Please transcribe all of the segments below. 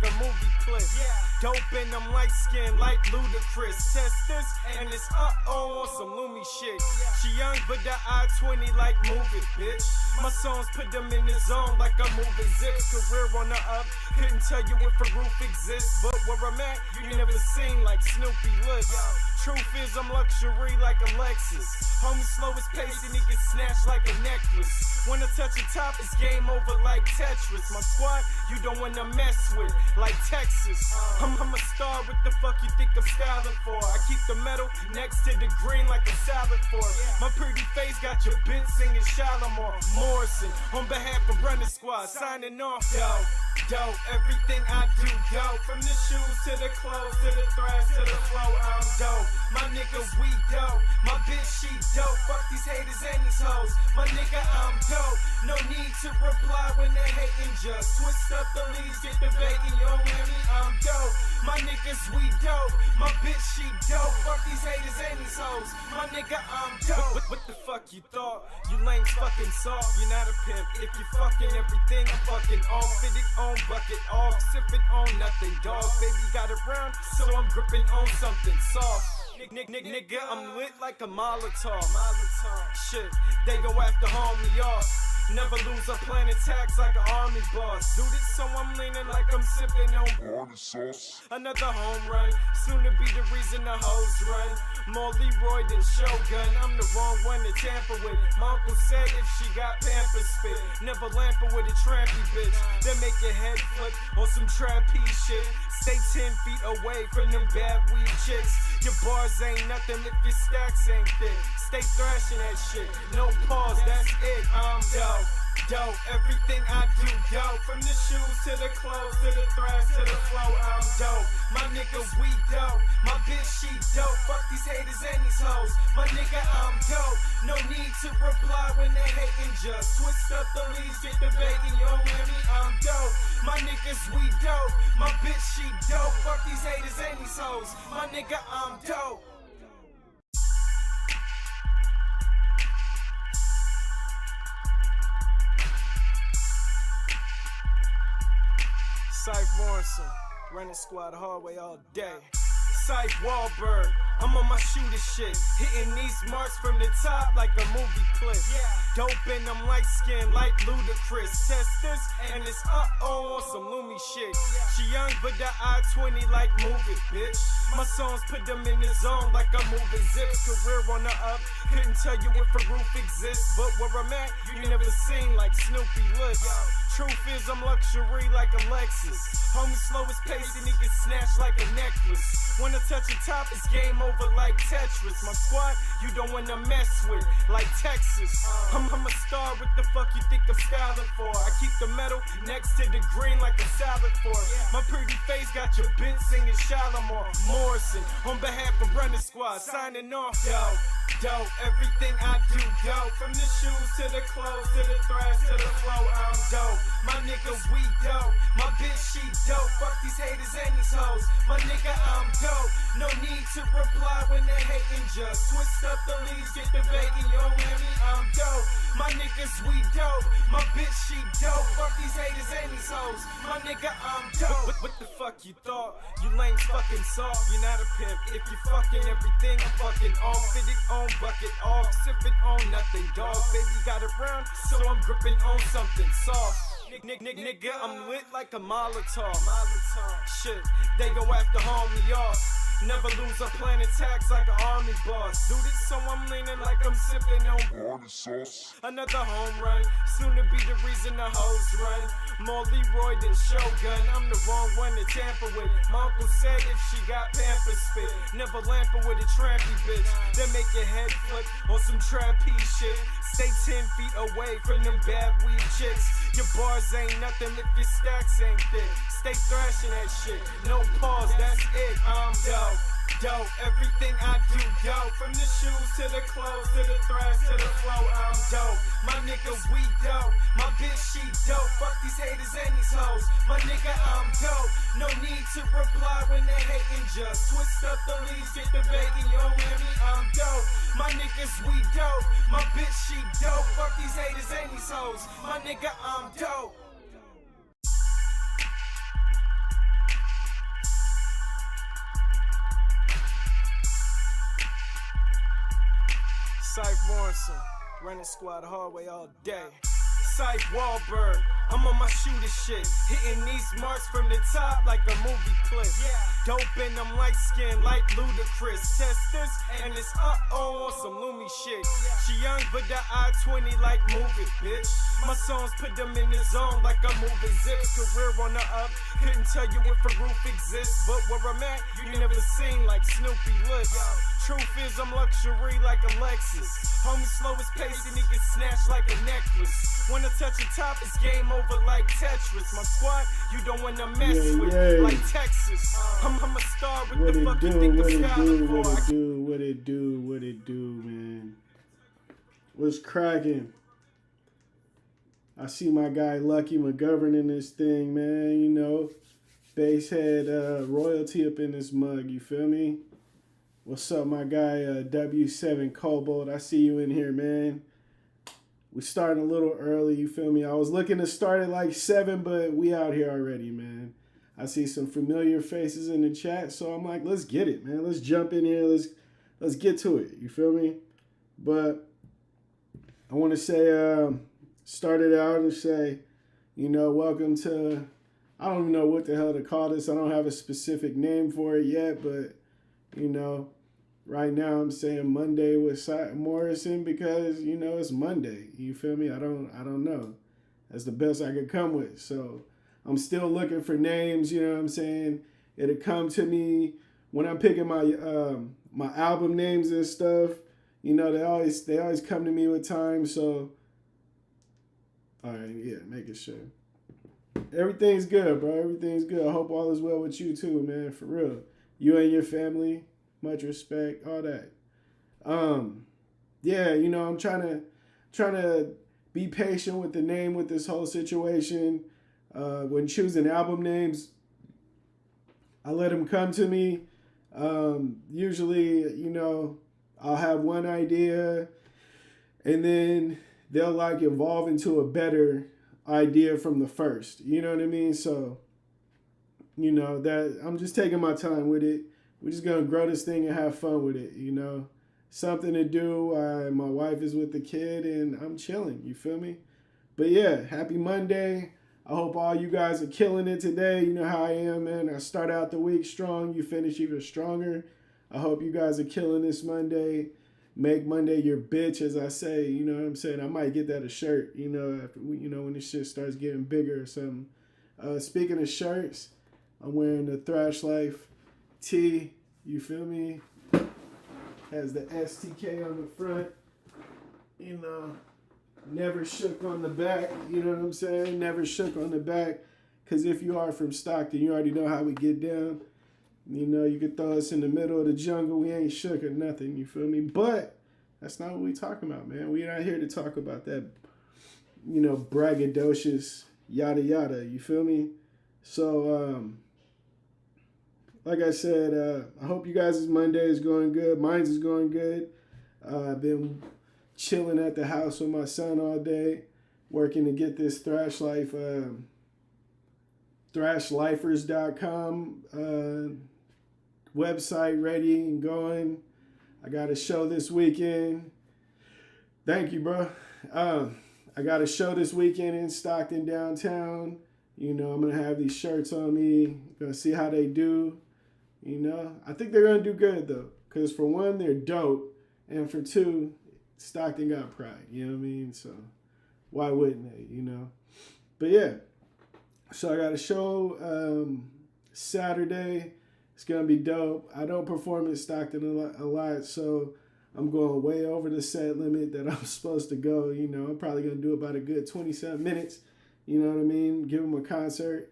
a movie clip. Dope and I'm light skinned like Ludacris. Test this and it's on some Lumi shit. She young but the I-20 like move it, bitch. My songs put them in the zone like I'm moving zips. Career on the up, couldn't tell you if a roof exists, but where I'm at, you never seen like Snoopy lips. Truth is I'm luxury like a Lexus. Homie slow his pace and he get snatched like a necklace. When I touch the top, it's game over like Tetris. My squad, you don't wanna mess with, like Texas. I'm a star, what the fuck you think I'm styling for? I keep the metal next to the green like a salad fork. My pretty face got your bitch singing Shalimar. Morrison, on behalf of Running Squad, signing off, dope, everything I do, dope. From the shoes to the clothes, to the thrash, to the flow, I'm dope. My nigga, we dope. My bitch, she dope. Fuck these haters and these hoes. My nigga, I'm dope. No need to reply when they hating. Just twist up the leaves, get the bacon. Yo, Lemmy, I'm dope. My niggas, we dope. My bitch, she dope. Fuck these haters and these hoes. My nigga, I'm dope. What the fuck you thought? You lames fucking soft. You're not a pimp. If you fucking everything, I'm fucking off. Fit it on, bucket off. Sipping on nothing, dog. Baby got it round, so I'm gripping on something soft. Nigga, I'm lit like a Molotov. Shit, they go after haul me off. Never lose a planet tax like an army boss. Do this so I'm leaning like I'm sipping on Party sauce. another home run, soon to be the reason the hoes run. More Leroy than Shogun, I'm the wrong one to tamper with. My uncle said if she got Pampers spit, never lamper with a trampy bitch. Then make your head flip on some trapeze shit. Stay 10 feet away from them bad weed chicks. Your bars ain't nothing if your stacks ain't thick. Stay thrashing that shit, no pause, that's it. I'm dope, everything I do dope. From the shoes to the clothes, to the thrash, to the flow, I'm dope. My nigga, we dope. My bitch, she dope. Fuck these haters and these hoes. My nigga, I'm dope. No need to reply when they hating. Just twist up the leaves, get the bacon. Yo, Lemmy, I'm dope. My niggas, we dope. My bitch, she dope. Fuck these haters and these hoes. My nigga, I'm dope. Morrison, Running Squad hallway all day. Syph Wahlberg, I'm on my shooter shit. Hitting these marks from the top like a movie clip. Dope and I'm light skinned like Ludacris. Test this and it's on some Lumi shit. She young but the I-20 like move it, bitch. My songs put them in the zone like I'm moving zips. Career on the up, couldn't tell you if a roof exists, but where I'm at, you never seen like Snoopy lips. Truth is I'm luxury like a Lexus. Homie slow his pace and he get snatched like a necklace. When I touch the top, it's game over like Tetris. My squad, you don't wanna mess with, like Texas. I'm a star, what the fuck you think I'm styling for? I keep the metal next to the green like a salad fork. My pretty face got your bitch singing Shalimar. Morrison, on behalf of Running Squad, signing off, dope, everything I do dope. From the shoes to the clothes, to the thrash, to the flow, I'm dope. My nigga, we dope. My bitch, she dope. Fuck these haters and these hoes. My nigga, I'm dope. No need to reply when they hating. Just twist up the leaves, get the bacon. Yo, Lemmy, I'm dope. My niggas, we dope. My bitch, she dope. Fuck these haters and these hoes. My nigga, I'm dope. What the fuck you thought? You lames fucking soft. You're not a pimp. If you fucking everything, I'm fucking off. Fit it on, bucket off. Sipping on nothing, dog. Baby got it round, so I'm gripping on something soft. Nigga, I'm lit like a Molotov. Shit, they go after haul me off. Never lose a planet tax like an army boss. Do this so I'm leaning like I'm sipping on Party sauce. another home run, soon to be the reason the hoes run. More Leroy than Shogun, I'm the wrong one to tamper with. My uncle said if she got Pampers spit, never lamper with a trampy bitch. Then make your head flip on some trapeze shit. Stay 10 feet away from them bad weed chicks. Your bars ain't nothing if your stacks ain't thick. Stay thrashing that shit, no pause, that's it. I'm dope, everything I do dope. From the shoes to the clothes, to the thrash, to the flow, I'm dope. My nigga, we dope. My bitch, she dope. Fuck these haters and these hoes. My nigga, I'm dope. No need to reply when they hating. Just twist up the leaves, get the bacon. Yo, Lemmy, I'm dope. My niggas, we dope. My bitch, she dope. Fuck these haters and these hoes. My nigga, I'm dope. Syph Morrison, running squad hallway all day. Syph Wahlberg, I'm on my shooter shit. Hitting these marks from the top like a movie clip. Dope and I'm light skinned like Ludacris. Test this and it's on some Lumi shit. She young but the I-20 like move it, bitch. My songs put them in the zone like I'm moving zips. Career on the up, couldn't tell you if a roof exists. But where I'm at, you never seen like Snoopy looks. Truth is I'm luxury like a Lexus. Homie slow as pace and he get snatched like a necklace. When I touch the top, it's game over like Tetris. My squad, you don't wanna mess with like Texas. I'm a star with What the it fuck do, you think what it's it do, for. what it do, what it do, what it do, man. What's cracking? I see my guy Lucky McGovern in this thing, man. You know, Basshead royalty up in this mug, you feel me? What's up, my guy W7 Cobalt? I see you in here, man. We starting a little early, you feel me? I was looking to start at like 7, but we out here already, man. I see some familiar faces in the chat, so I'm like, let's get it, man. Let's jump in here. Let's get to it. You feel me? But I want to say, start it out and say, you know, welcome to, I don't even know what the hell to call this. I don't have a specific name for it yet, but, you know, right now I'm saying Monday with Morrison because, you know, it's Monday. You feel me? I don't know. That's the best I could come with. So I'm still looking for names, you know what I'm saying? It'll come to me when I'm picking my my album names and stuff. You know, they always come to me with time, so all right, yeah, making sure. Everything's good, bro. Everything's good. I hope all is well with you too, man, for real. You and your family, much respect, all that. Yeah, you know, I'm trying to be patient with the name with this whole situation. When choosing album names, I let them come to me. Usually, you know, I'll have one idea and then they'll like evolve into a better idea from the first. You know what I mean? So, you know, that I'm just taking my time with it. We're just going to grow this thing and have fun with it, you know. Something to do. My wife is with the kid and I'm chilling. You feel me? But yeah, happy Monday. I hope all you guys are killing it today. You know how I am, man. I start out the week strong. You finish even stronger. I hope you guys are killing this Monday. Make Monday your bitch, as I say. You know what I'm saying? I might get that a shirt, you know, after we, you know, when this shit starts getting bigger or something. Speaking of shirts, I'm wearing the Thrash Life tee. You feel me? Has the STK on the front. You know, never shook on the back. You know what I'm saying? Never shook on the back. Because if you are from Stockton, you already know how we get down. You know, you could throw us in the middle of the jungle. We ain't shook or nothing. You feel me? But that's not what we talking about, man. We're not here to talk about that, you know, braggadocious yada yada. You feel me? So, like I said, I hope you guys' Monday is going good. Mine's is going good. I've been chilling at the house with my son all day, working to get this Thrash Life, thrashlifers.com website ready and going. I got a show this weekend. Thank you, bro. I got a show this weekend in Stockton downtown. You know, I'm going to have these shirts on me. Going to see how they do. You know, I think they're going to do good, though. Because for one, they're dope. And for two, Stockton got pride. You know what I mean? So why wouldn't they, you know? But yeah. So I got a show Saturday. It's going to be dope. I don't perform in Stockton a lot, so I'm going way over the set limit that I'm supposed to go. You know, I'm probably going to do about a good 27 minutes. You know what I mean? Give them a concert,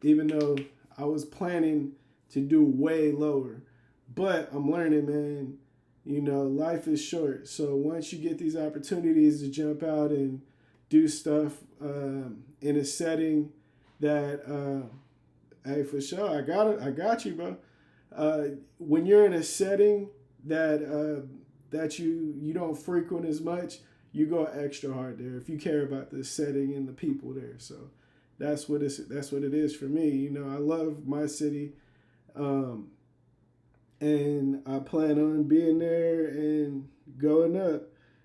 even though I was planning to do way lower. But I'm learning, man. You know, life is short. So once you get these opportunities to jump out and do stuff in a setting that, hey, for sure, I got you, bro. When you're in a setting that you don't frequent as much, you go extra hard there if you care about the setting and the people there. So that's what it is for me. You know, I love my city. and I plan on being there and going up.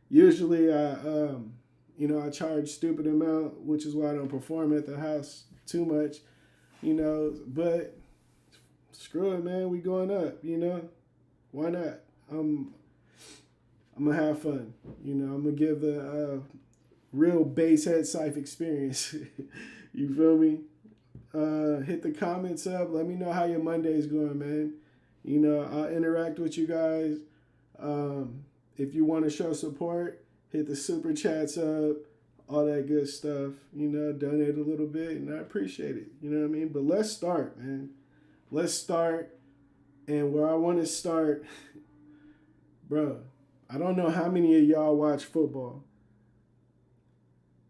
Usually, I charge stupid amount, which is why I don't perform at the house too much, But screw it, man. We going up. Why not? I'm gonna have fun. I'm gonna give the real bass head Syph experience. You feel me? Hit the comments up. Let me know how your Monday's going, man. I'll interact with you guys. If you want to show support, hit the super chats up, all that good stuff. Donate a little bit, and I appreciate it. You know what I mean? But let's start, man. Let's start. And where I want to start, bro, I don't know how many of y'all watch football.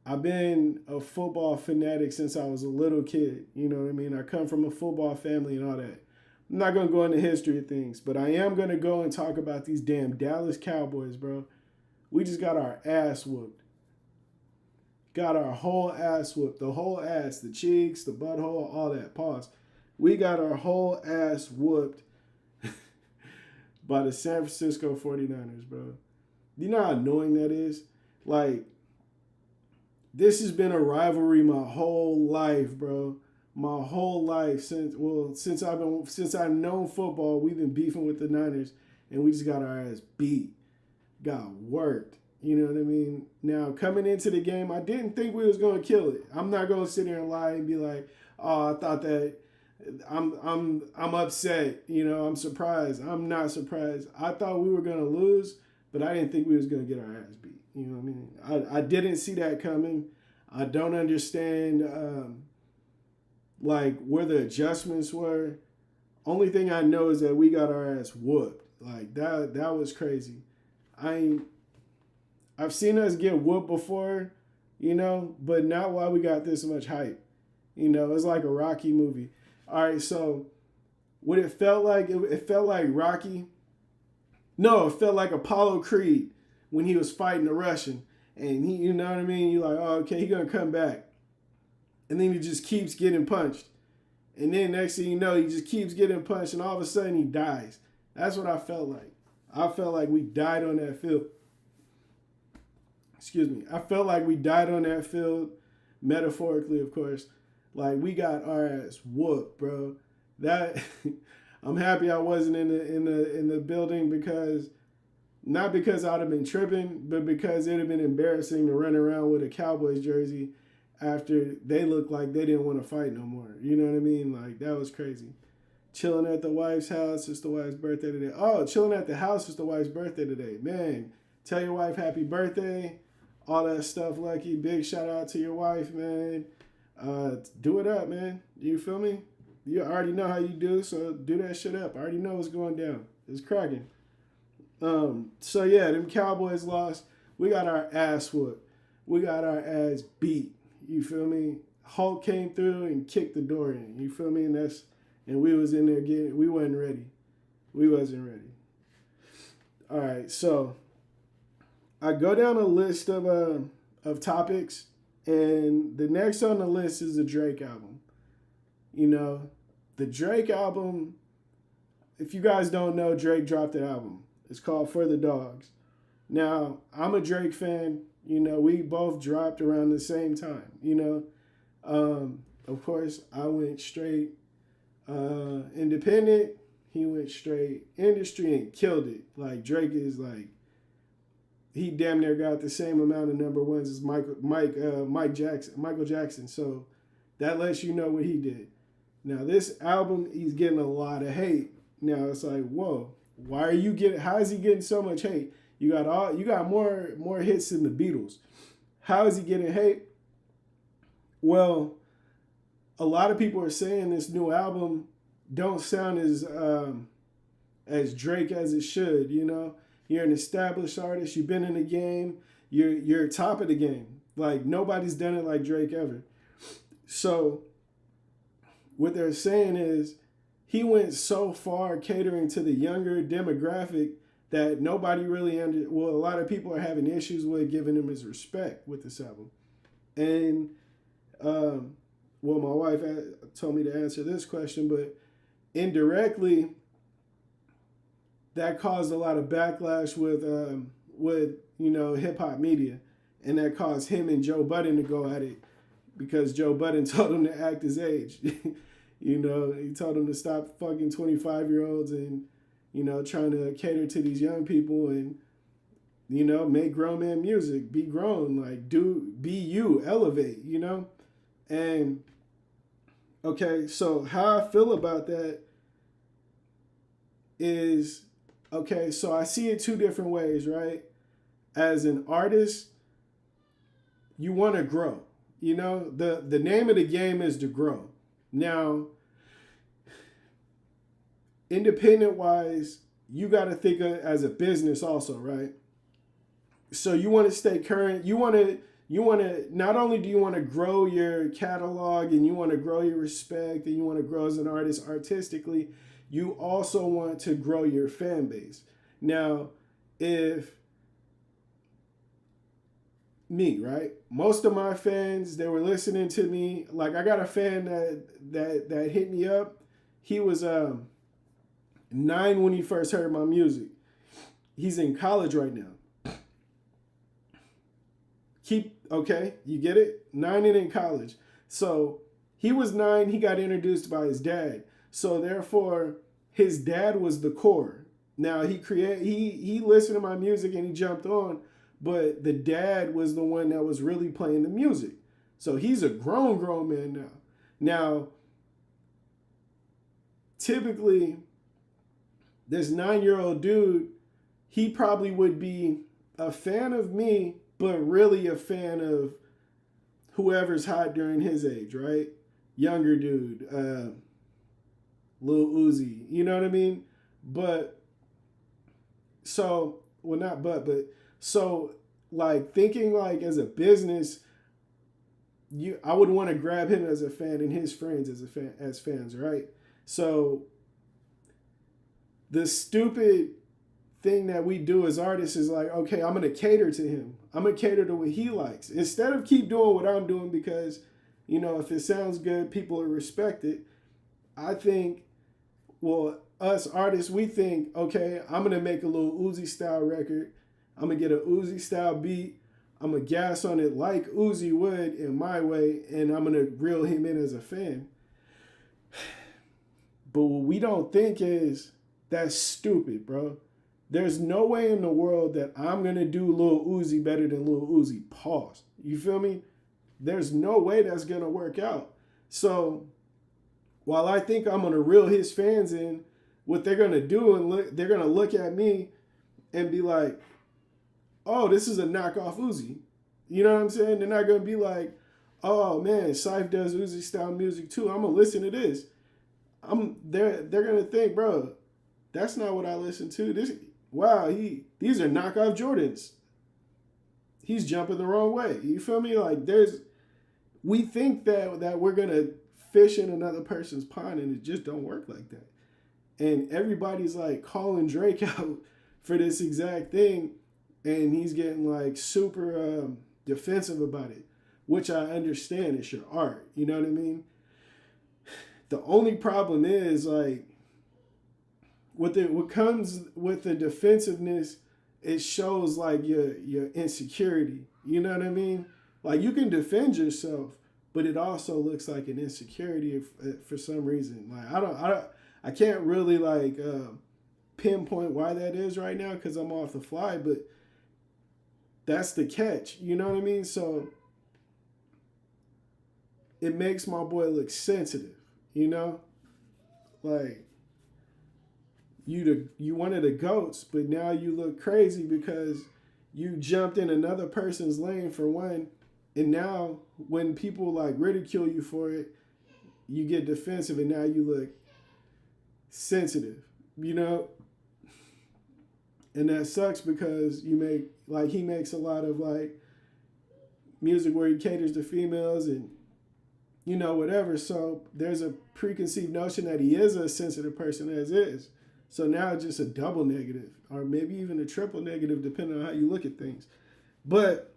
I've been a football fanatic since I was a little kid. You know what I mean? I come from a football family and all that. I'm not going to go into history of things, but I am going to go and talk about these damn Dallas Cowboys, bro. We just got our ass whooped. Got our whole ass whooped. The whole ass, the cheeks, the butthole, all that. Pause. We got our whole ass whooped by the San Francisco 49ers, bro. You know how annoying that is? Like, this has been a rivalry my whole life, bro. My whole life since I've known football, we've been beefing with the Niners, and we just got our ass beat, got worked. You know what I mean? Now coming into the game, I didn't think we was gonna kill it. I'm not gonna sit here and lie and be like, oh, I thought that. I'm upset. I'm surprised. I'm not surprised. I thought we were gonna lose, but I didn't think we was gonna get our ass beat. You know what I mean? I didn't see that coming. I don't understand. Where the adjustments were. Only thing I know is that we got our ass whooped. Like that was crazy. I've seen us get whooped before, but not while we got this much hype. It's like a Rocky movie. All right, so what it felt like, it felt like Rocky. No, it felt like Apollo Creed when he was fighting the Russian. And he, you know what I mean? You're like, oh, okay, he's going to come back. And then he just keeps getting punched. And then next thing you know, he just keeps getting punched, and all of a sudden he dies. That's what I felt like. I felt like we died on that field. Excuse me. I felt like we died on that field, metaphorically, of course. Like, we got our ass whooped, bro. That I'm happy I wasn't in the building, because not because I'd have been tripping, but because it'd have been embarrassing to run around with a Cowboys jersey after they looked like they didn't want to fight no more. You know what I mean? Like, that was crazy. Chilling at the wife's house. It's the wife's birthday today. Oh, chilling at the house is the wife's birthday today. Man, tell your wife happy birthday. All that stuff, Lucky. Big shout out to your wife, man. Do it up, man. You feel me? You already know how you do, so do that shit up. I already know what's going down. It's cracking. So yeah, them Cowboys lost. We got our ass whooped. We got our ass beat. You feel me? Hulk came through and kicked the door in. You feel me? And we was in there we wasn't ready. We wasn't ready. All right, so I go down a list of topics, and the next on the list is the Drake album. The Drake album, if you guys don't know, Drake dropped an album. It's called For the Dogs. Now, I'm a Drake fan. We both dropped around the same time, Of course, I went straight independent. He went straight industry and killed it. Like, Drake is like, he damn near got the same amount of number ones as Michael Jackson. So that lets you know what he did. Now, this album, he's getting a lot of hate. Now, it's like, whoa, how is he getting so much hate? You got more hits than the Beatles. How is he getting hate? Well, a lot of people are saying this new album don't sound as Drake as it should. You're an established artist. You've been in the game. You're top of the game. Like, nobody's done it like Drake ever. So what they're saying is he went so far catering to the younger demographic that nobody really a lot of people are having issues with giving him his respect with this album. And, my wife told me to answer this question, but indirectly, that caused a lot of backlash with hip hop media, and that caused him and Joe Budden to go at it because Joe Budden told him to act his age. He told him to stop fucking 25-year-olds and trying to cater to these young people and make grown man music, be grown, like be you, elevate, and okay, so how I feel about that is, okay, so I see it two different ways, right? As an artist, you want to grow. The name of the game is to grow. Now, independent wise, you got to think of it as a business also, right? So you want to stay current. You want to not only do you want to grow your catalog and you want to grow your respect and you want to grow as an artist artistically, you also want to grow your fan base. Now, if me, right? Most of my fans, they were listening to me. Like, I got a fan that hit me up. He was 9 when he first heard my music. He's in college right now. Okay, you get it? 9 and in college. So he was 9, he got introduced by his dad. So therefore, his dad was the core. Now he listened to my music and he jumped on, but the dad was the one that was really playing the music. So he's a grown man now. Now, typically, this 9-year-old dude, he probably would be a fan of me, but really a fan of whoever's hot during his age, right? Younger dude, Lil Uzi, you know what I mean? But, so, well, not but, so, like, thinking, like, as a business, I would want to grab him as a fan and his friends as fans, right? So, the stupid thing that we do as artists is like, okay, I'm going to cater to him. I'm going to cater to what he likes. Instead of keep doing what I'm doing because, if it sounds good, people will respect it. I think, well, us artists, we think, okay, I'm going to make a little Uzi style record. I'm going to get an Uzi style beat. I'm going to gas on it like Uzi would in my way, and I'm going to reel him in as a fan. But what we don't think is, that's stupid, bro. There's no way in the world that I'm going to do Lil Uzi better than Lil Uzi. Pause. You feel me? There's no way that's going to work out. So while I think I'm going to reel his fans in, what they're going to do, and they're going to look at me and be like, oh, this is a knockoff Uzi. You know what I'm saying? They're not going to be like, oh, man, Syph does Uzi style music too. I'm going to listen to this. They're going to think, bro, that's not what I listen to. These are knockoff Jordans. He's jumping the wrong way. You feel me? Like, we think that we're going to fish in another person's pond, and it just don't work like that. And everybody's like calling Drake out for this exact thing, and he's getting like super defensive about it, which I understand. It's your art. You know what I mean? The only problem is, like, what comes with the defensiveness, it shows like your insecurity. You know what I mean? Like, you can defend yourself, but it also looks like an insecurity for some reason. Like, I can't really like pinpoint why that is right now because I'm off the fly, but that's the catch. You know what I mean? So it makes my boy look sensitive. Like, you one of the GOATs, but now you look crazy because you jumped in another person's lane for one, and now when people like ridicule you for it, you get defensive, and now you look sensitive, and that sucks because he makes a lot of like music where he caters to females and whatever. So there's a preconceived notion that he is a sensitive person as is. So now it's just a double negative, or maybe even a triple negative, depending on how you look at things. But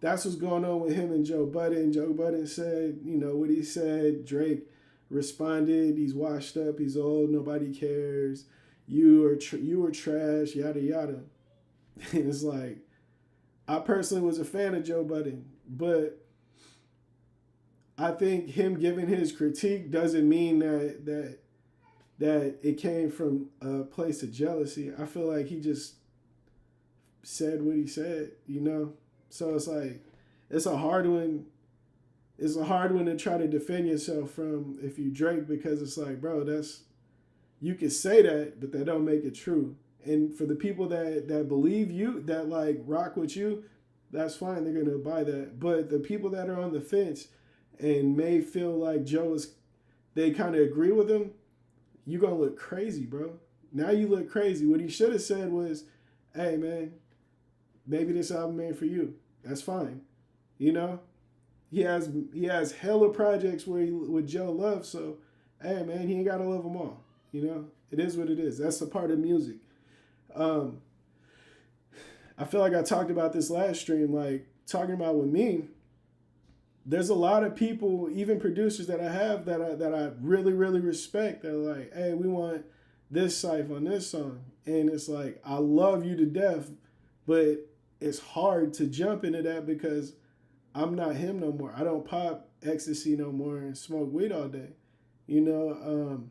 that's what's going on with him and Joe Budden. Joe Budden said, what he said. Drake responded, he's washed up, he's old, nobody cares. you were trash, yada yada. And it's like, I personally was a fan of Joe Budden, but I think him giving his critique doesn't mean that it came from a place of jealousy. I feel like he just said what he said, you know? So it's like, it's a hard one. It's a hard one to try to defend yourself from if you Drake, because it's like, bro, you can say that, but that don't make it true. And for the people that believe you, that like rock with you, that's fine. They're gonna buy that. But the people that are on the fence and may feel like they kind of agree with him, you gonna look crazy, bro. Now you look crazy. What he should have said was, hey man, maybe this album ain't for you. That's fine. You know? He has hella projects with Joe Love, so hey man, he ain't gotta love them all. You know? It is what it is. That's a part of music. I feel like I talked about this last stream, like talking about with me. There's a lot of people, even producers that I have that I really, really respect. They're like, hey, we want this Cypher on this song. And it's like, I love you to death, but it's hard to jump into that because I'm not him no more. I don't pop ecstasy no more and smoke weed all day. You know,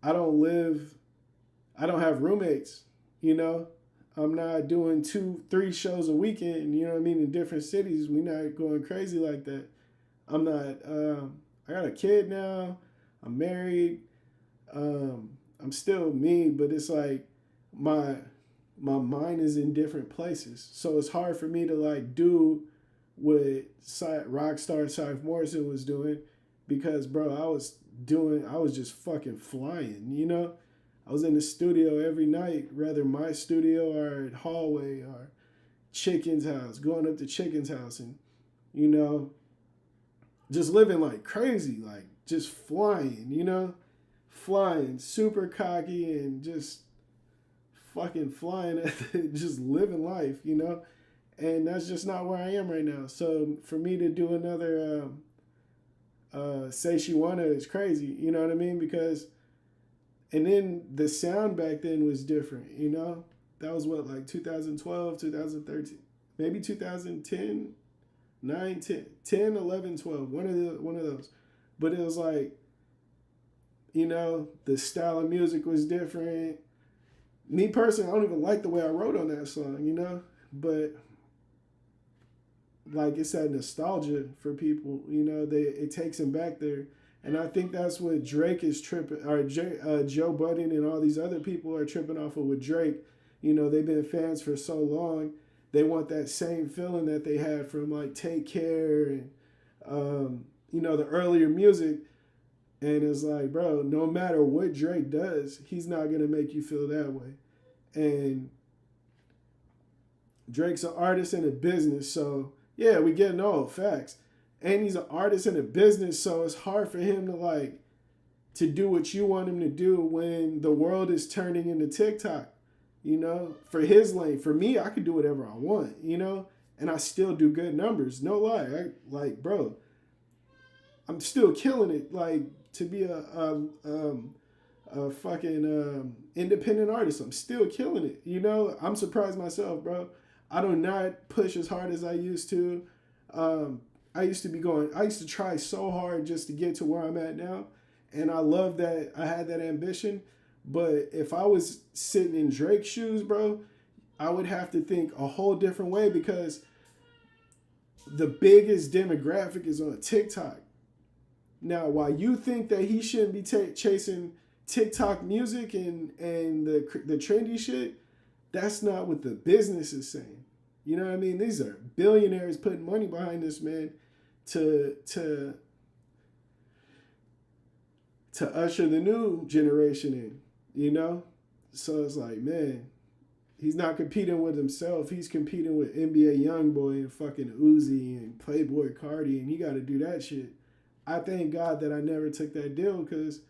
I don't have roommates, you know. I'm not doing 2-3 shows a weekend, you know what I mean, in different cities. We're not going crazy like that. I'm not, I got a kid now. I'm married. I'm still me, but it's like my mind is in different places. So it's hard for me to like do what Rockstar Cypher Morrison was doing because, bro, I was just fucking flying, you know? I was in the studio every night, whether my studio or at hallway or Chicken's house, going up to Chicken's house and, you know, just living like crazy, like just flying, you know, flying, super cocky and just fucking flying, just living life, you know, and that's just not where I am right now. So for me to do another Say She Wanna is crazy, you know what I mean? Because and then the sound back then was different, you know? That was what, like 2012, 2013, maybe 2010, 9, 10, 11, 12, one of those. But it was like, you know, the style of music was different. Me personally, I don't even like the way I wrote on that song, you know? But like it's that nostalgia for people, you know, it takes them back there. And I think that's what Drake is tripping, or Joe Budden and all these other people are tripping off of with Drake. You know, they've been fans for so long. They want that same feeling that they had from like Take Care and, you know, the earlier music. And it's like, bro, no matter what Drake does, he's not going to make you feel that way. And Drake's an artist and a business. So, yeah, we getting old, facts. And he's an artist in a business, so it's hard for him to do what you want him to do when the world is turning into TikTok, you know, for his lane. For me, I could do whatever I want, you know, and I still do good numbers. No lie. Bro, I'm still killing it. Like, to be a fucking independent artist, I'm still killing it, you know. I'm surprised myself, bro. I do not push as hard as I used to. I used to try so hard just to get to where I'm at now. And I love that I had that ambition. But if I was sitting in Drake's shoes, bro, I would have to think a whole different way because the biggest demographic is on TikTok. Now, while you think that he shouldn't be chasing TikTok music and the trendy shit, that's not what the business is saying. You know what I mean? These are billionaires putting money behind this man to usher the new generation in, you know? So it's like, man, he's not competing with himself. He's competing with NBA Youngboy and fucking Uzi and Playboy Cardi, and he got to do that shit. I thank God that I never took that deal because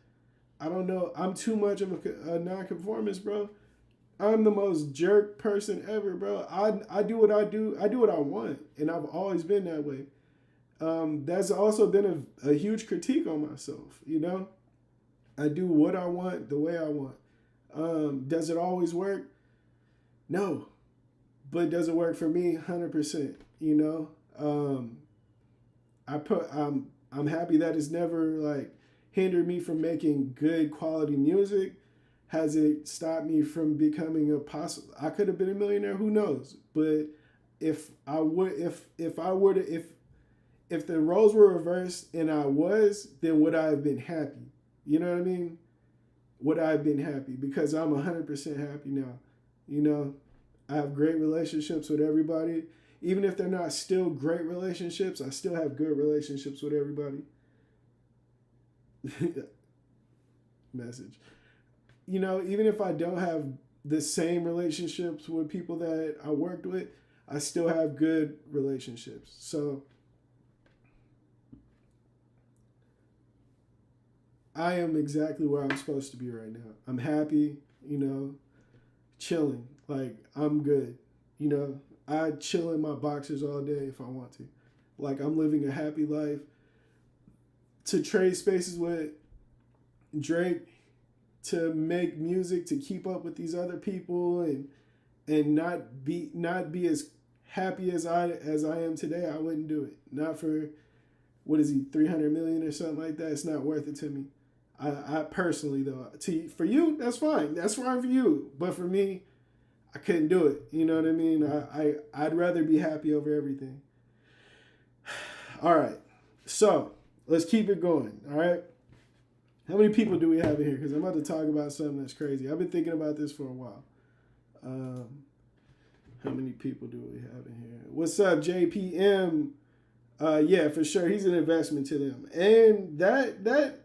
I don't know. I'm too much of a nonconformist, bro. I'm the most jerk person ever, bro. I do what I do. I do what I want, and I've always been that way. That's also been a huge critique on myself, you know? I do what I want, the way I want. Does it always work? No, but does it work for me? 100%. You know, I'm happy that it's never like hindered me from making good quality music. Has it stopped me from becoming a possible? I could have been a millionaire. Who knows? But if the roles were reversed and I was, then would I have been happy? You know what I mean? Would I have been happy? Because I'm 100% happy now. You know, I have great relationships with everybody. Even if they're not still great relationships, I still have good relationships with everybody. Message. You know, even if I don't have the same relationships with people that I worked with, I still have good relationships. So I am exactly where I'm supposed to be right now. I'm happy, you know, chilling. Like, I'm good. You know, I chill in my boxers all day if I want to. Like, I'm living a happy life. To trade spaces with Drake, to make music, to keep up with these other people and not be as happy as I am today, I wouldn't do it. Not for, what is he, 300 million or something like that. It's not worth it to me. I personally though, for you, that's fine. That's fine for you. But for me, I couldn't do it. You know what I mean? I'd rather be happy over everything. All right. So let's keep it going. All right. How many people do we have in here? Because I'm about to talk about something that's crazy. I've been thinking about this for a while. How many people do we have in here? What's up, JPM? Yeah, for sure. He's an investment to them. And that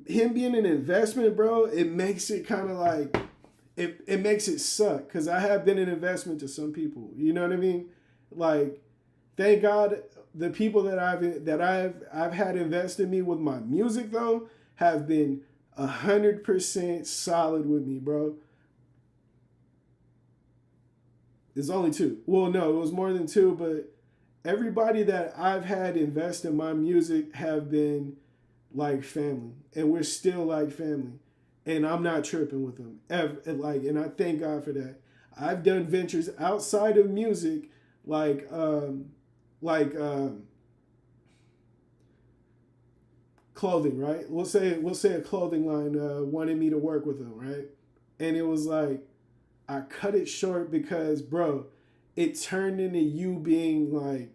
him being an investment, bro, it makes it kind of like, it makes it suck. Because I have been an investment to some people. You know what I mean? Like, thank God the people that I've had invest in me with my music though have been 100% solid with me, bro. There's only two. Well, no, it was more than two, but everybody that I've had invest in my music have been like family, and we're still like family, and I'm not tripping with them ever. And I thank God for that. I've done ventures outside of music, like clothing, right? We'll say a clothing line wanted me to work with them, right? And it was like I cut it short because, bro, it turned into you being like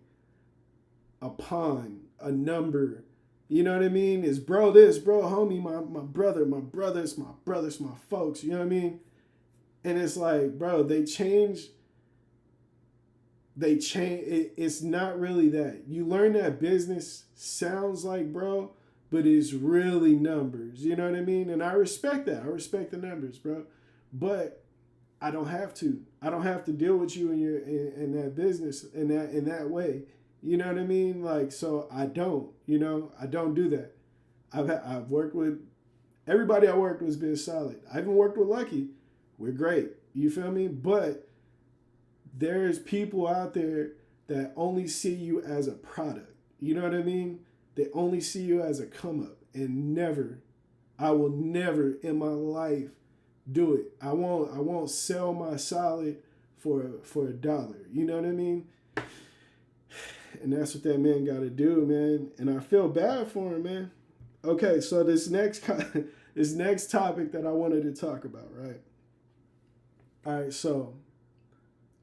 a pawn, a number. You know what I mean? It's bro this, bro homie, my brothers, my folks. You know what I mean? And it's like, bro, they change. It's not really that. You learn that business sounds like, bro, but it's really numbers. You know what I mean? And I respect that. I respect the numbers, bro. But I don't have to. I don't have to deal with you in that business in that way. You know what I mean? Like, so I don't. You know, I don't do that. I've worked with everybody I worked with has been solid. I even worked with Lucky. We're great. You feel me? But there's people out there that only see you as a product. You know what I mean? They only see you as a come up, and I will never in my life do it. I won't sell my solid for $1. You know what I mean? And that's what that man got to do, man. And I feel bad for him, man. Okay, so this next topic that I wanted to talk about, right? All right, so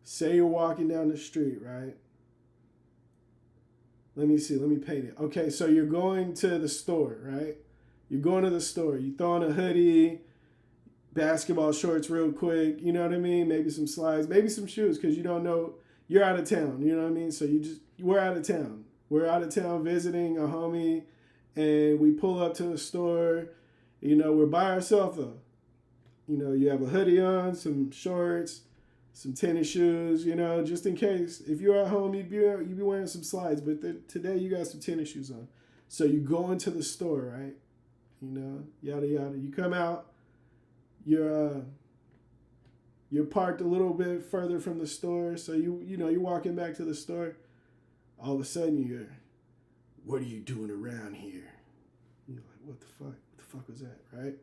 say you're walking down the street, right? Let me paint it. Okay, so you're going to the store, right? You're going to the store. You throw on a hoodie, basketball shorts real quick, you know what I mean? Maybe some slides, maybe some shoes, because you don't know, you're out of town, you know what I mean? So we're out of town. We're out of town visiting a homie, and we pull up to the store. You know, we're by ourselves though. You know, you have a hoodie on, some shorts, some tennis shoes, you know, just in case. If you're at home, you'd be wearing some slides, but today you got some tennis shoes on. So you go into the store, right? You know, yada, yada. You come out, you're parked a little bit further from the store, so you're walking back to the store. All of a sudden, what are you doing around here? You're like, what the fuck? What the fuck was that, right?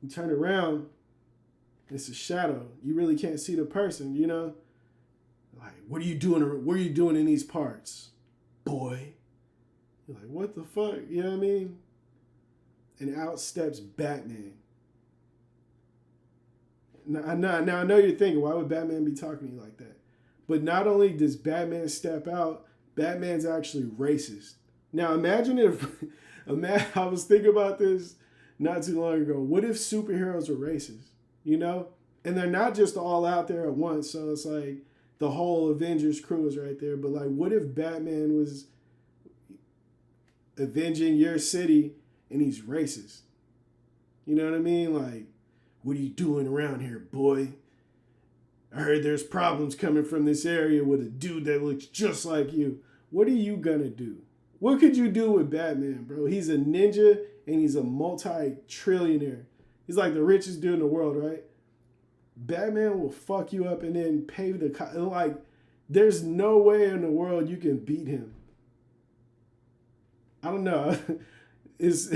You turn around, it's a shadow. You really can't see the person, you know? Like, what are you doing? What are you doing in these parts, boy? You're like, what the fuck? You know what I mean? And out steps Batman. Now I know you're thinking, why would Batman be talking to you like that? But not only does Batman step out, Batman's actually racist. Now imagine if, I was thinking about this not too long ago. What if superheroes were racist? You know? And they're not just all out there at once. So it's like the whole Avengers crew is right there. But like, what if Batman was avenging your city and he's racist? You know what I mean? Like, what are you doing around here, boy? I heard there's problems coming from this area with a dude that looks just like you. What are you gonna do? What could you do with Batman, bro? He's a ninja and he's a multi-trillionaire. He's like the richest dude in the world, right? Batman will fuck you up and then pay the... Like, there's no way in the world you can beat him. I don't know. It's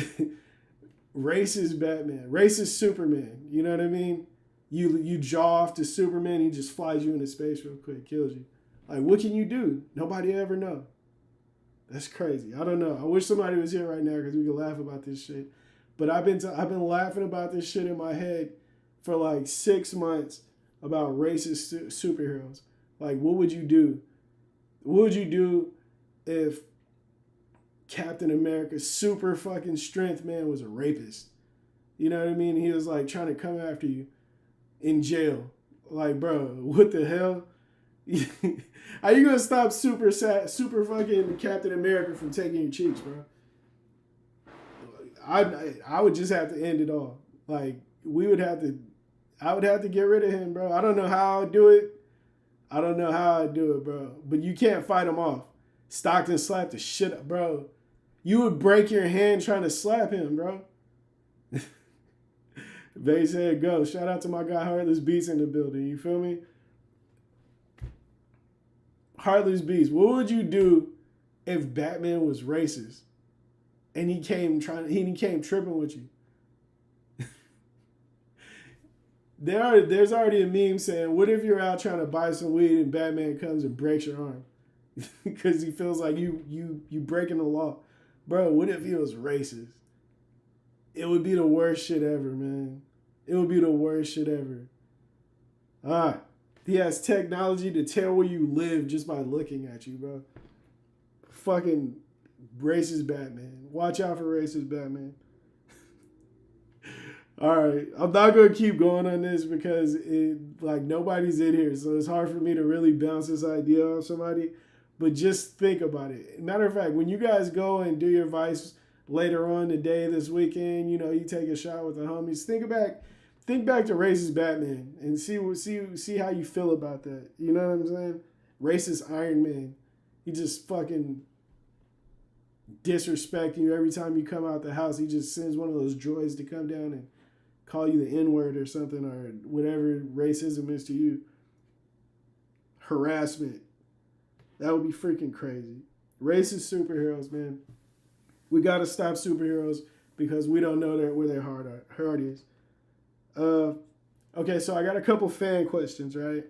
racist Batman, racist Superman. You know what I mean? You jaw off to Superman, he just flies you into space real quick, kills you. Like, what can you do? Nobody ever know. That's crazy. I don't know. I wish somebody was here right now because we could laugh about this shit. But I've been laughing about this shit in my head for like 6 months about racist superheroes. Like, what would you do? What would you do if Captain America's super fucking strength man was a rapist? You know what I mean? He was like trying to come after you in jail. Like, bro, what the hell? How you gonna stop super fucking Captain America from taking your cheeks, bro? I would just have to end it all. Like, I would have to get rid of him, bro. I don't know how I'd do it. Bro. But you can't fight him off. Stockton slapped the shit up, bro. You would break your hand trying to slap him, bro. They said go. Shout out to my guy Heartless Beats in the building. You feel me? Heartless Beats. What would you do if Batman was racist and he came tripping with you? There's already a meme saying, what if you're out trying to buy some weed and Batman comes and breaks your arm? Because he feels like you breaking the law. Bro, what if he was racist? It would be the worst shit ever, man. It would be the worst shit ever. Alright. He has technology to tell where you live just by looking at you, bro. Fucking racist Batman. Watch out for racist Batman. Alright. I'm not going to keep going on this because nobody's in here. So it's hard for me to really bounce this idea off somebody. But just think about it. Matter of fact, when you guys go and do your Vice later on today, this weekend, you know, you take a shot with the homies, think back to racist Batman and see how you feel about that. You know what I'm saying? Racist Iron Man. He just fucking disrespecting you every time you come out the house. He just sends one of those droids to come down and call you the N-word or something, or whatever racism is to you. Harassment. That would be freaking crazy. Racist superheroes, man. We got to stop superheroes because we don't know where their heart is. Okay, so I got a couple fan questions, right?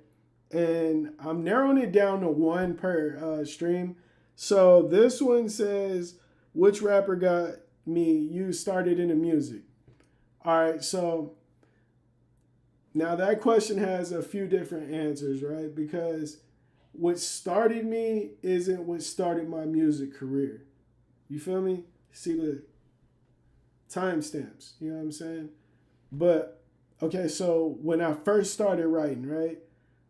And I'm narrowing it down to one per stream. So this one says, which rapper got you started into music? All right, so now that question has a few different answers, right? Because what started me isn't what started my music career. You feel me? See the timestamps, you know what I'm saying? But, okay, so when I first started writing, right?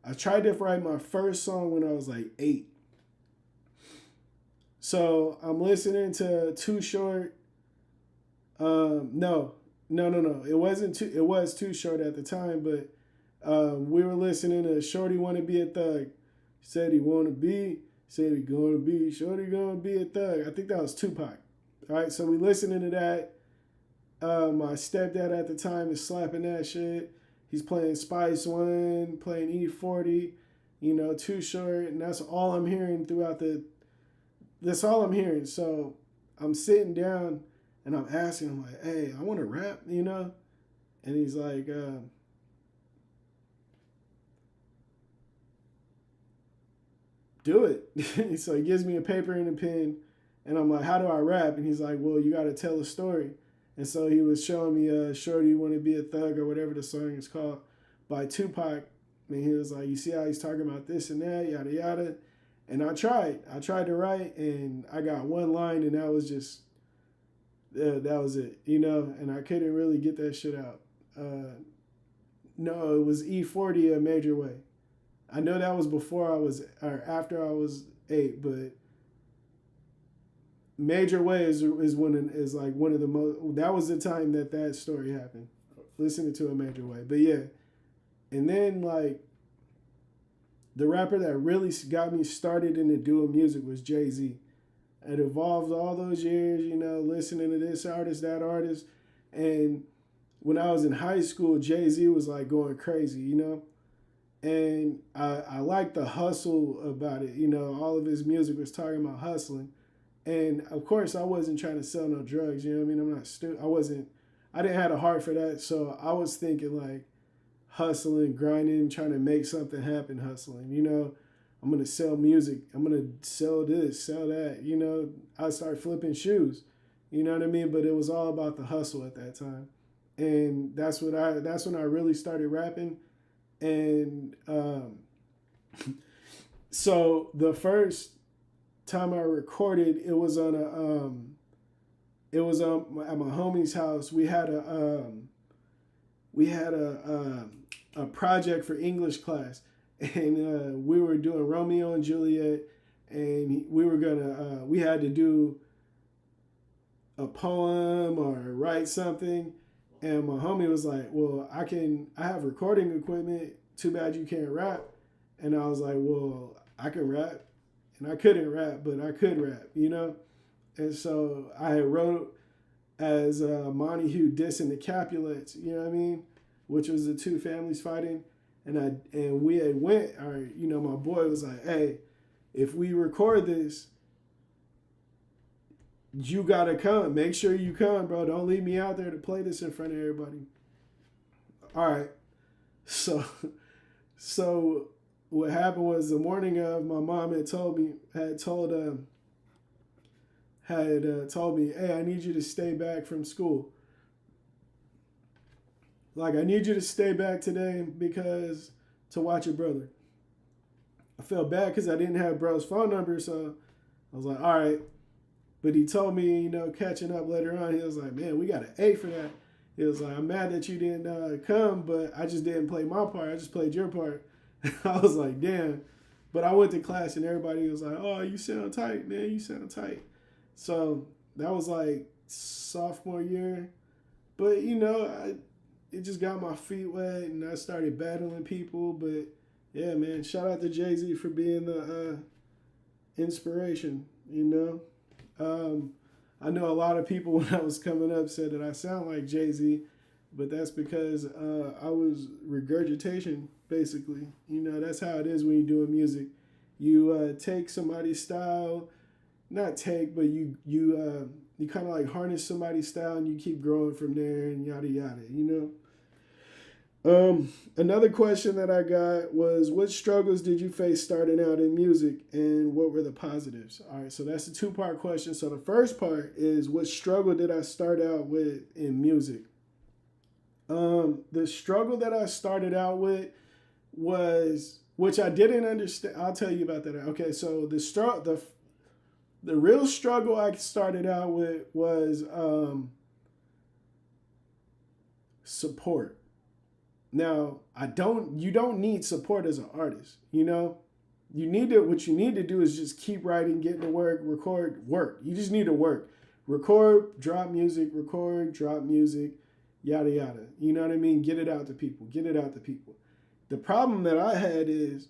I tried to write my first song when I was like 8. So I'm listening to Too Short. No. It was Too Short at the time, but we were listening to Shorty Wanna Be a Thug. Said he gonna be, Shorty gonna be a thug. I think that was Tupac. All right, so we listening to that. My stepdad at the time is slapping that shit. He's playing Spice One, playing E40, you know, Too Short, and that's all I'm hearing that's all I'm hearing. So I'm sitting down and I'm asking him like, hey, I want to rap, you know? And he's like, do it. So he gives me a paper and a pen, and I'm like, how do I rap? And he's like, well, you got to tell a story. And so he was showing me Shorty You Want to Be a Thug, or whatever the song is called, by Tupac. And he was like, you see how he's talking about this and that, yada, yada. And I tried to write, and I got one line, and that was just, that was it, you know? And I couldn't really get that shit out. No, it was E40 A Major Way. I know that was before I was, or after I was 8, but Major Way is like one of the most, that was the time that story happened. Listening to A Major Way. But yeah. And then like, the rapper that really got me started into doing music was Jay-Z. It evolved all those years, you know, listening to this artist, that artist. And when I was in high school, Jay-Z was like going crazy, you know? And I liked the hustle about it. You know, all of his music was talking about hustling. And of course, I wasn't trying to sell no drugs, you know what I mean? I'm not stupid. I didn't have a heart for that. So I was thinking like hustling, grinding, trying to make something happen, hustling, you know? I'm going to sell music. I'm going to sell this, sell that, you know? I started flipping shoes, you know what I mean? But it was all about the hustle at that time. And that's when I really started rapping. And so the first time I recorded, it was on at my homie's house. We had a project for English class, and we were doing Romeo and Juliet, and we had to do a poem or write something. And my homie was like, well, I have recording equipment. Too bad you can't rap. And I was like, well, I can rap. And I couldn't rap, but I could rap, you know? And so I had wrote as Montague dissing the Capulets, you know what I mean? Which was the two families fighting. And we had went, or, you know, my boy was like, hey, if we record this, you gotta come. Make sure you come, bro. Don't leave me out there to play this in front of everybody. All right. So what happened was the morning of, my mom had told me, hey, I need you to stay back from school. Like, I need you to stay back today to watch your brother. I felt bad because I didn't have bro's phone number, so I was like, all right. But he told me, you know, catching up later on, he was like, man, we got an A for that. He was like, I'm mad that you didn't come, but I just didn't play my part. I just played your part. I was like, damn. But I went to class and everybody was like, oh, you sound tight, man. You sound tight. So that was like sophomore year. But, you know, it just got my feet wet and I started battling people. But, yeah, man, shout out to Jay-Z for being the inspiration, you know. I know a lot of people when I was coming up said that I sound like Jay-Z, but that's because I was regurgitation, basically. You know, that's how it is when you're doing music. You take somebody's style, not take, but you kind of like harness somebody's style and you keep growing from there and yada yada, you know. Another question that I got was, what struggles did you face starting out in music and what were the positives? All right, so that's a 2-part question. So the first part is, what struggle did I start out with in music? The struggle that I started out with was, which I didn't understand. I'll tell you about that. Okay, so the real struggle I started out with was support. Now, you don't need support as an artist, you know? What you need to do is just keep writing, getting to work, record, work. You just need to work. Record, drop music, yada, yada. You know what I mean? Get it out to people. The problem that I had is,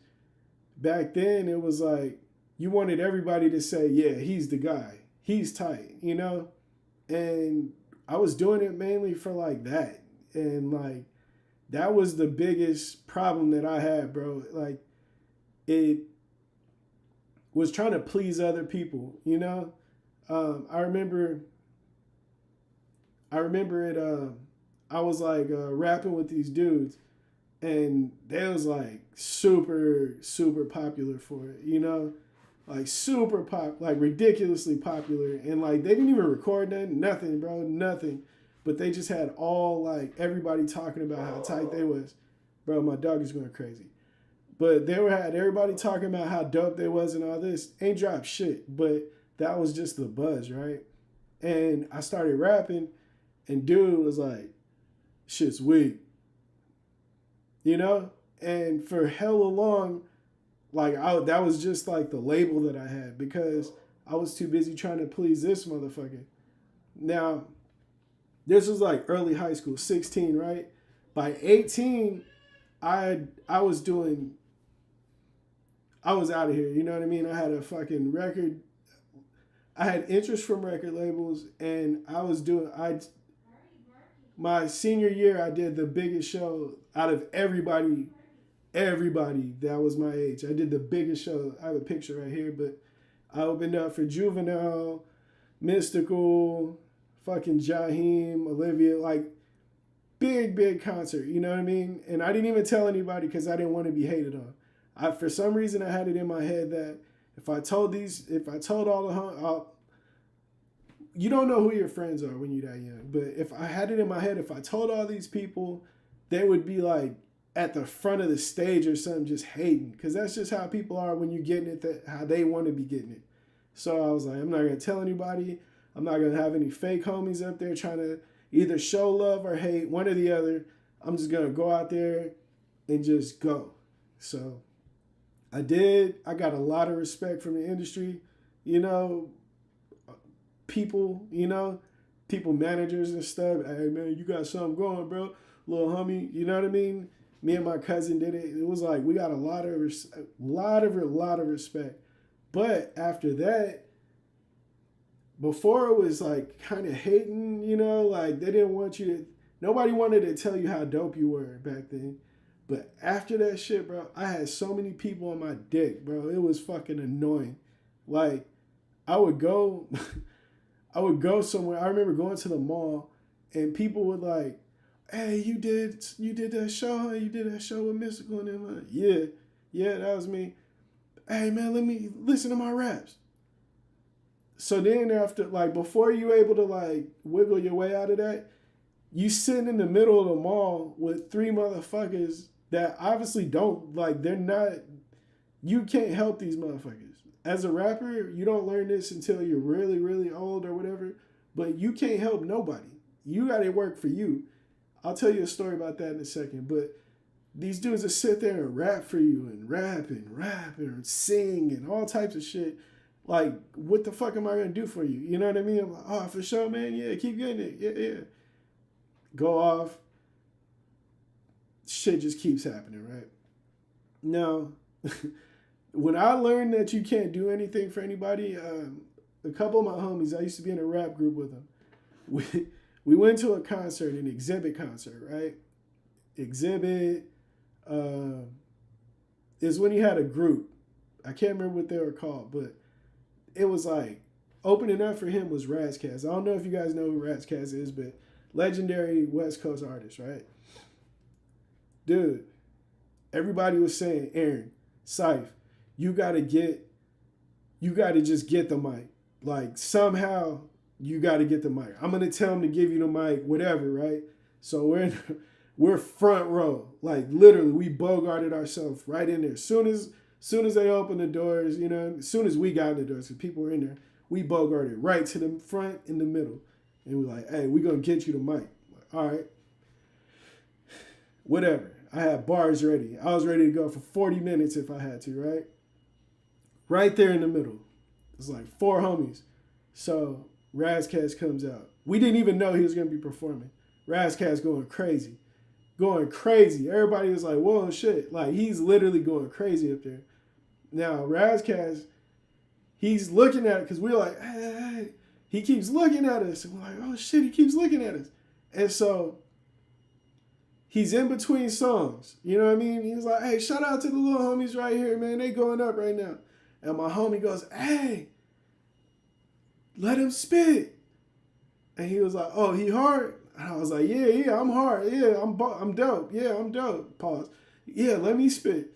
back then, it was like, you wanted everybody to say, yeah, he's the guy. He's tight, you know? And I was doing it mainly for like that. And like, that was the biggest problem that I had, bro. Like, it was trying to please other people, you know? I remember it, I was like rapping with these dudes, and they was like super super popular for it, you know, like super pop, like ridiculously popular, and like they didn't even record nothing, bro, nothing, but they just had all like everybody talking about how tight they was, bro. My dog is going crazy, but they had everybody talking about how dope they was and all this. Ain't dropped shit, but that was just the buzz, right? And I started rapping, and dude was like, "Shit's weak," you know. And for hella long, like that was just like the label that I had because I was too busy trying to please this motherfucker. Now, this was like early high school, 16, right? By 18, I was doing, I was out of here. You know what I mean? I had a fucking record. I had interest from record labels, and I was doing. My senior year, I did the biggest show out of everybody. Everybody that was my age, I did the biggest show. I have a picture right here, but I opened up for Juvenile, Mystical, fucking Jaheim, Olivia, like big concert. You know what I mean? And I didn't even tell anybody because I didn't want to be hated on. For some reason, I had it in my head that if I told all the you don't know who your friends are when you're that young. But if I had it in my head, if I told all these people, they would be like at the front of the stage or something, just hating. Because that's just how people are when you're getting it, how they want to be getting it. So I was like, I'm not going to tell anybody. I'm not going to have any fake homies up there trying to either show love or hate, one or the other. I'm just going to go out there and just go. So I did. I got a lot of respect from the industry, you know, people, people managers and stuff. Hey, man, you got something going, bro. Little homie, you know what I mean? Me and my cousin did it. It was like we got a lot of respect. But after that, before it was like kind of hating, like they didn't want you to, nobody wanted to tell you how dope you were back then. But after that shit, bro, I had so many people on my dick, bro. It was fucking annoying. Like, I would go somewhere. I remember going to the mall and people would like, hey, you did that show, huh? You did that show with Mystical, and then like, yeah, that was me. Hey man, let me listen to my raps. So then after, like, before you able to like wiggle your way out of that, you sitting in the middle of the mall with three motherfuckers that obviously don't, like, they're not, you can't help these motherfuckers. As a rapper, you don't learn this until you're really, really old or whatever, but you can't help nobody. You got to work for you. I'll tell you a story about that in a second, but these dudes that sit there and rap for you and rap and sing and all types of shit. Like, what the fuck am I going to do for you? You know what I mean? I'm like, oh, for sure, man. Yeah, keep getting it. Yeah. Go off. Shit just keeps happening, right? Now, when I learned that you can't do anything for anybody, a couple of my homies, I used to be in a rap group with them. We went to a concert, an Exhibit concert, right? Exhibit is when he had a group. I can't remember what they were called, but it was like, opening up for him was Razzcast. I don't know if you guys know who Razzcast is, but legendary West Coast artist, right? Dude, everybody was saying, Aaron, Syph, you gotta just get the mic. Like, somehow you gotta get the mic. I'm gonna tell him to give you the mic, whatever, right? So we're front row. Like, literally, we bogarted ourselves right in there. Soon as they opened the doors, as soon as we got in the doors, because people were in there, we bogarted right to the front in the middle. And we're like, hey, we're gonna get you the mic. Like, all right. Whatever. I had bars ready. I was ready to go for 40 minutes if I had to, right? Right there in the middle. It's like four homies. So Razzcast comes out. We didn't even know he was going to be performing. Razzcast going crazy. Everybody was like, whoa, shit. Like, he's literally going crazy up there. Now, Razzcast, he's looking at it because we're like, hey. He keeps looking at us. And we're like, oh, shit, he keeps looking at us. And so he's in between songs. You know what I mean? He was like, hey, shout out to the little homies right here, man. They going up right now. And my homie goes, hey, let him spit. And he was like, oh, he hard? And I was like, yeah, I'm hard. Yeah, I'm dope. Yeah, I'm dope. Pause. Yeah, let me spit.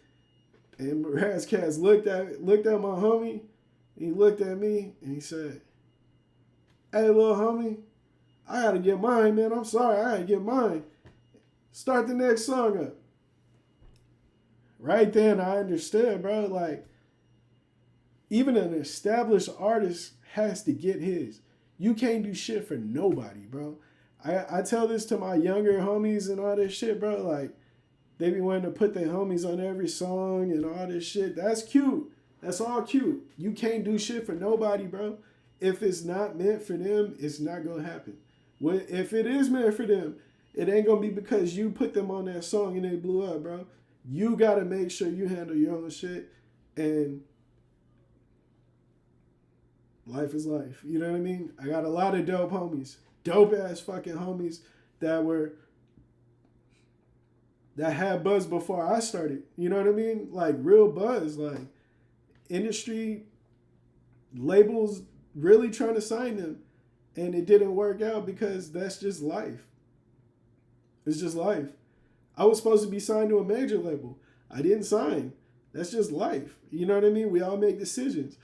And Razcast looked at my homie. He looked at me and he said, "Hey, little homie, I gotta get mine, man. I'm sorry, I gotta get mine. Start the next song up." Right then, I understood, bro. Like, even an established artist has to get his. You can't do shit for nobody, bro. I tell this to my younger homies and all this shit, bro. Like, they be wanting to put their homies on every song and all this shit. That's cute. That's all cute. You can't do shit for nobody, bro. If it's not meant for them, it's not gonna happen. If it is meant for them, it ain't gonna be because you put them on that song and they blew up, bro. You gotta make sure you handle your own shit, and life is life. You know what I mean? I got a lot of dope homies, dope ass fucking homies that had buzz before I started. You know what I mean? Like real buzz, like industry labels really trying to sign them, and it didn't work out because that's just life. It's just life. I was supposed to be signed to a major label. I didn't sign. That's just life. You know what I mean? We all make decisions.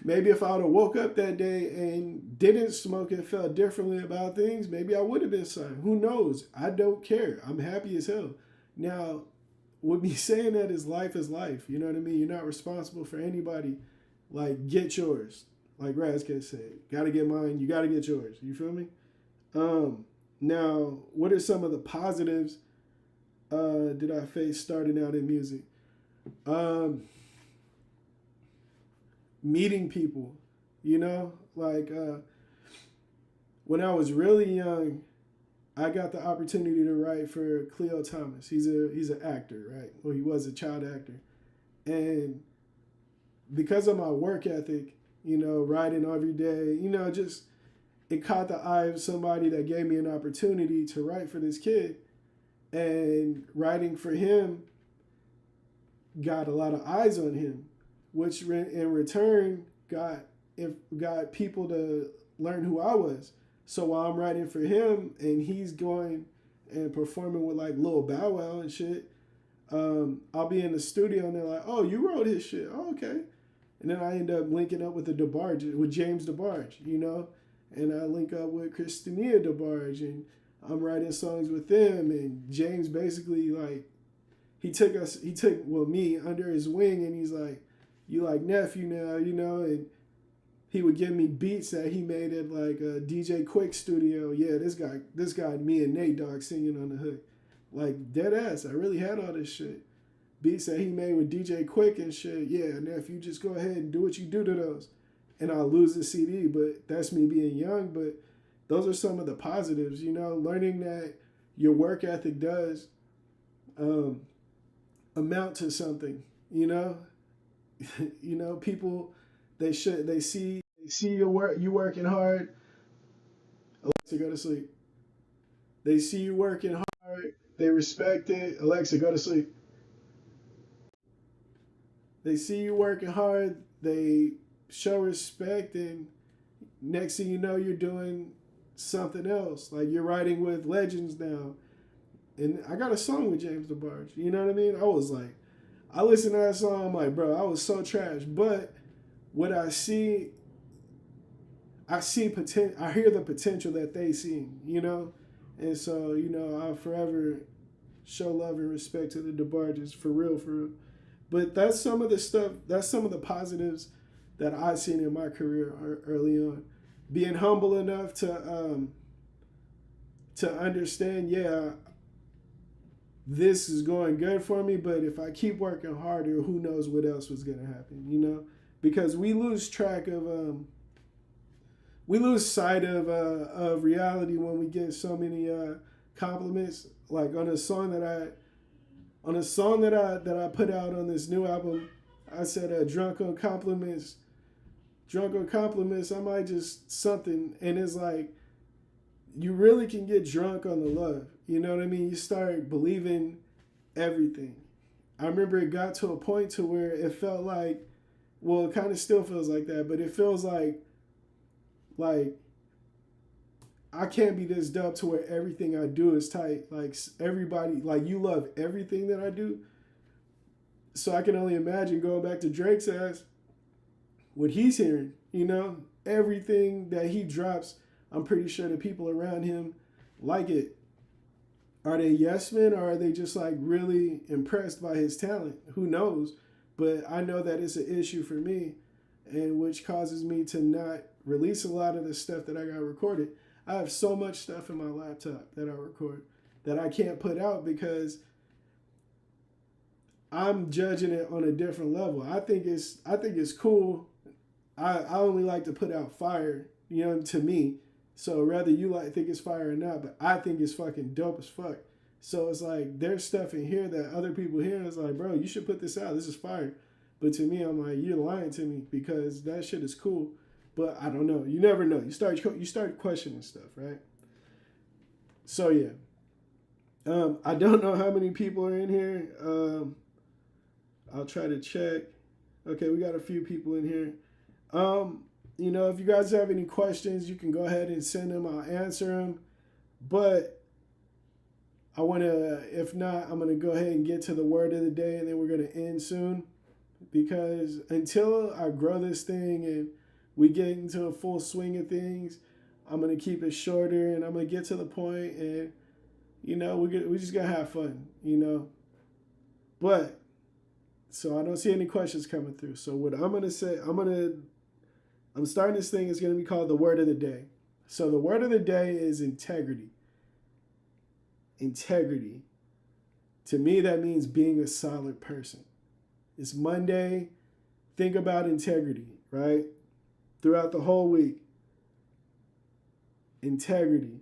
Maybe if I would have woke up that day and didn't smoke and felt differently about things, maybe I would have been signed. Who knows? I don't care. I'm happy as hell. Now, with me saying that is life is life. You know what I mean? You're not responsible for anybody. Like, get yours. Like Razcast said. Gotta get mine. You gotta get yours. You feel me? Now, what are some of the positives did I face starting out in music? Meeting people, you know, like when I was really young, I got the opportunity to write for Cleo Thomas. He's an actor, right? Well, he was a child actor, and because of my work ethic, you know, writing every day, you know, just it caught the eye of somebody that gave me an opportunity to write for this kid, and writing for him got a lot of eyes on him, which in return got people to learn who I was. So while I'm writing for him and he's going and performing with like Lil Bow Wow and shit, I'll be in the studio and they're like, "Oh, you wrote his shit. Oh, okay." And then I end up linking up with with James DeBarge, you know, and I link up with Christina DeBarge, and I'm writing songs with them. And James basically like he took me under his wing, and he's like, "You like nephew now, you know," and he would give me beats that he made at like a DJ Quick studio. Yeah, this guy, me and Nate Dogg singing on the hook. Like dead ass. I really had all this shit. Beats that he made with DJ Quick and shit. Yeah, nephew, just go ahead and do what you do to those. And I'll lose the CD, but that's me being young. But those are some of the positives, you know, learning that your work ethic does amount to something, you know. You know, people they see your work, you working hard. Alexa, go to sleep. They see you working hard, they respect it. Alexa, go to sleep. They see you working hard, they show respect, and next thing you know, you're doing something else. Like you're writing with legends now. And I got a song with James DeBarge. You know what I mean? I listened to that song, I'm like, bro, I was so trash. But what I see potential. I hear the potential that they see, you know? And so, you know, I'll forever show love and respect to the DeBarges, for real, for real. But that's some of the positives that I've seen in my career early on. Being humble enough to understand, yeah, this is going good for me, but if I keep working harder, who knows what else was going to happen, you know? Because we lose sight of reality when we get so many compliments. Like on a song that I put out on this new album, I said drunk on compliments, I might just something. And it's like, you really can get drunk on the love. You know what I mean? You start believing everything. I remember it got to a point to where it felt like, well, it kind of still feels like that, but it feels like I can't be this dope to where everything I do is tight. Like everybody, like you love everything that I do. So I can only imagine going back to Drake's ass, what he's hearing, you know? Everything that he drops, I'm pretty sure the people around him like it. Are they yes men or are they just like really impressed by his talent? Who knows? But I know that it's an issue for me, and which causes me to not release a lot of the stuff that I got recorded. I have so much stuff in my laptop that I record that I can't put out because I'm judging it on a different level. I think it's cool. I only like to put out fire, you know, to me. So whether you like think it's fire or not, but I think it's fucking dope as fuck. So it's like there's stuff in here that other people hear and it's like, bro, you should put this out. This is fire. But to me, I'm like, you're lying to me because that shit is cool. But I don't know. You never know. You start questioning stuff, right? So yeah. I don't know how many people are in here. I'll try to check. Okay, we got a few people in here. You know, if you guys have any questions, you can go ahead and send them. I'll answer them. But I want to, if not, I'm going to go ahead and get to the word of the day and then we're going to end soon. Because until I grow this thing and we get into a full swing of things, I'm going to keep it shorter and I'm going to get to the point and, you know, we just going to have fun, you know. But, so I don't see any questions coming through. So what I'm going to say, I'm starting this thing. It's going to be called the word of the day. So the word of the day is integrity. Integrity. To me, that means being a solid person. It's Monday. Think about integrity, right? Throughout the whole week. Integrity.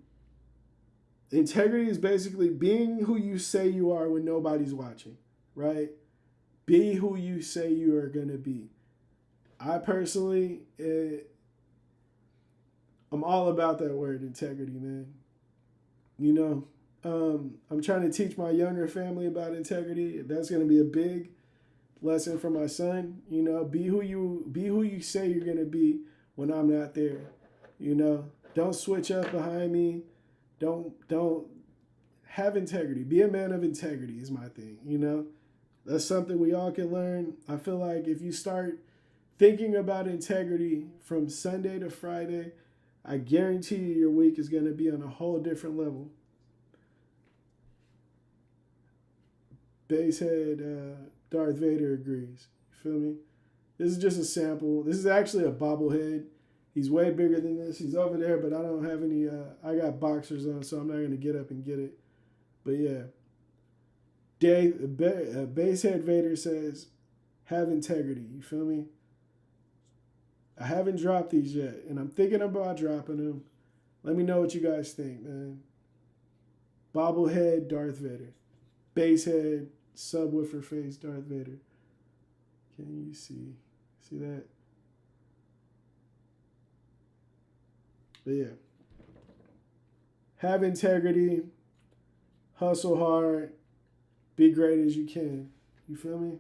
Integrity is basically being who you say you are when nobody's watching, right? Be who you say you are going to be. I personally, I'm all about that word, integrity, man. You know, I'm trying to teach my younger family about integrity. That's going to be a big lesson for my son. You know, be who you say you're going to be when I'm not there. You know, don't switch up behind me. Don't have integrity. Be a man of integrity is my thing, you know. That's something we all can learn. I feel like if you start thinking about integrity from Sunday to Friday, I guarantee you your week is going to be on a whole different level. Basehead Darth Vader agrees. You feel me? This is just a sample. This is actually a bobblehead. He's way bigger than this. He's over there, but I don't have any, I got boxers on, so I'm not going to get up and get it. But yeah. Basehead Vader says, have integrity. You feel me? I haven't dropped these yet, and I'm thinking about dropping them. Let me know what you guys think, man. Bobblehead Darth Vader. Basehead subwoofer face Darth Vader. Can you see? See that? But yeah. Have integrity. Hustle hard. Be great as you can. You feel me?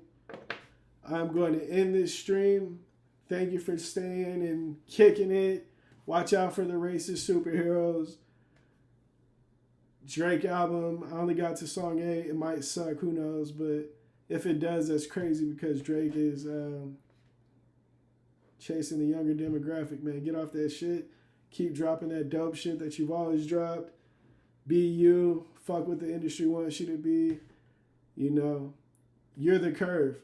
I'm going to end this stream. Thank you for staying and kicking it. Watch out for the racist superheroes. Drake album. I only got to song 8. It might suck. Who knows? But if it does, that's crazy because Drake is chasing the younger demographic, man. Get off that shit. Keep dropping that dope shit that you've always dropped. Be you. Fuck what the industry wants you to be. You know, you're the curve.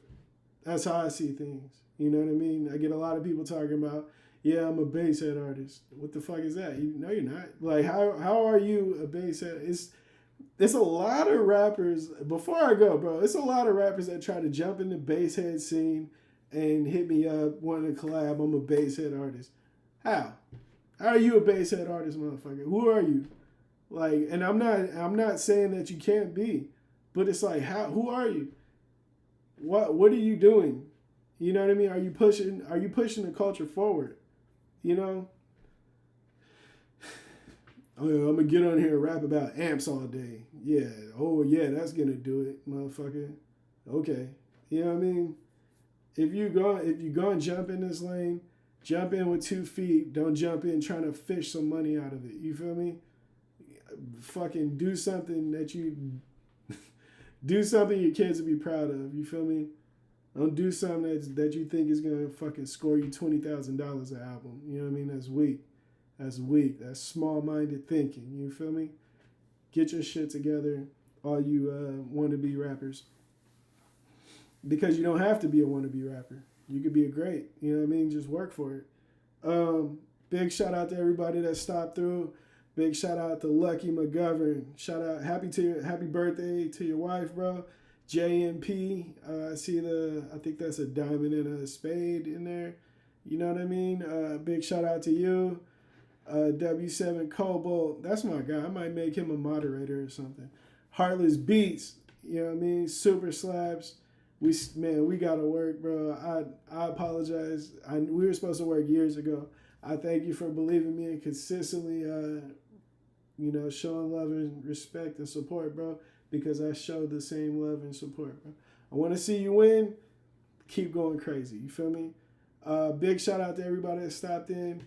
That's how I see things. You know what I mean? I get a lot of people talking about, yeah, I'm a basshead artist. What the fuck is that? No, you're not. Like, how are you a basshead? It's a lot of rappers. Before I go, bro, it's a lot of rappers that try to jump in the basshead scene and hit me up wanting to collab. I'm a basshead artist. How? How are you a basshead artist, motherfucker? Who are you? Like, and I'm not saying that you can't be, but it's like, who are you? What are you doing? You know what I mean? Are you pushing the culture forward? You know? Oh, I'm gonna get on here and rap about amps all day. Yeah. Oh yeah, that's gonna do it, motherfucker. Okay. You know what I mean? If you go and jump in this lane, Jump in with 2 feet. Don't jump in trying to fish some money out of it. You feel me? Fucking do something that you do something your kids will be proud of. You feel me? Don't do something that you think is gonna fucking score you $20,000 an album. You know what I mean? That's weak. That's weak. That's small-minded thinking. You feel me? Get your shit together, all you wannabe rappers. Because you don't have to be a wannabe rapper. You could be a great. You know what I mean? Just work for it. Big shout out to everybody that stopped through. Big shout out to Lucky McGovern. Shout out, happy birthday to your wife, bro. JMP. I see I think that's a diamond and a spade in there. You know what I mean? Big shout out to you. W7 Cobalt. That's my guy. I might make him a moderator or something. Heartless Beats. You know what I mean? Super Slabs. We gotta work, bro. I apologize. We were supposed to work years ago. I thank you for believing me and consistently, showing love and respect and support, bro. Because I showed the same love and support, bro. I want to see you win. Keep going crazy. You feel me? Big shout out to everybody that stopped in.